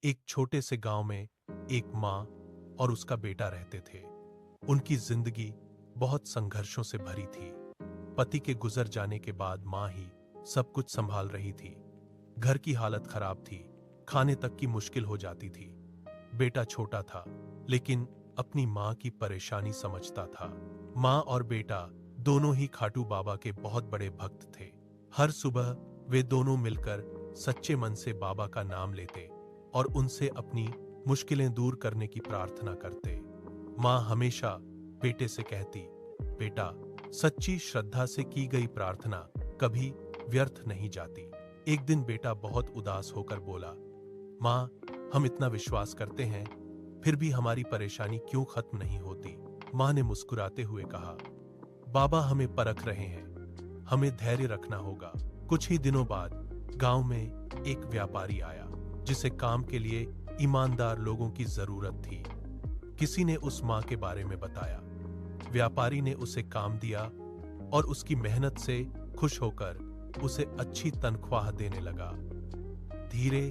एक छोटे से गांव में एक माँ और उसका बेटा रहते थे। उनकी जिंदगी बहुत संघर्षों से भरी थी। पति के गुजर जाने के बाद माँ ही सब कुछ संभाल रही थी। घर की हालत खराब थी, खाने तक की मुश्किल हो जाती थी। बेटा छोटा था, लेकिन अपनी माँ की परेशानी समझता था। माँ और बेटा दोनों ही खाटू बाबा के बहुत बड़े भक्त थे। हर सुबह वे दोनों मिलकर सच्चे मन से बाबा का नाम लेते और उनसे अपनी मुश्किलें दूर करने की प्रार्थना करते। माँ हमेशा बेटे से कहती, बेटा, सच्ची श्रद्धा से की गई प्रार्थना कभी व्यर्थ नहीं जाती। एक दिन बेटा बहुत उदास होकर बोला, माँ, हम इतना विश्वास करते हैं, फिर भी हमारी परेशानी क्यों खत्म नहीं होती? माँ ने मुस्कुराते हुए कहा, बाबा हमें परख रहे हैं, हमें धैर्य रखना होगा। कुछ ही दिनों बाद गांव में एक व्यापारी आया, जिसे काम के लिए ईमानदार लोगों की जरूरत थी। किसी ने उस माँ के बारे में बताया। व्यापारी ने उसे काम दिया और उसकी मेहनत से खुश होकर उसे अच्छी तनख्वाह देने लगा। धीरे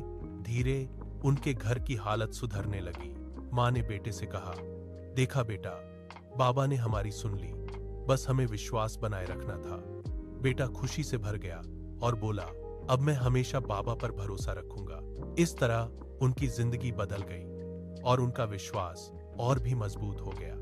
धीरे उनके घर की हालत सुधरने लगी। माँ ने बेटे से कहा, देखा बेटा, बाबा ने हमारी सुन ली, बस हमें विश्वास बनाए रखना था। बेटा खुशी से भर गया और बोला, अब मैं हमेशा बाबा पर भरोसा रखूंगा। इस तरह उनकी जिंदगी बदल गई और उनका विश्वास और भी मजबूत हो गया।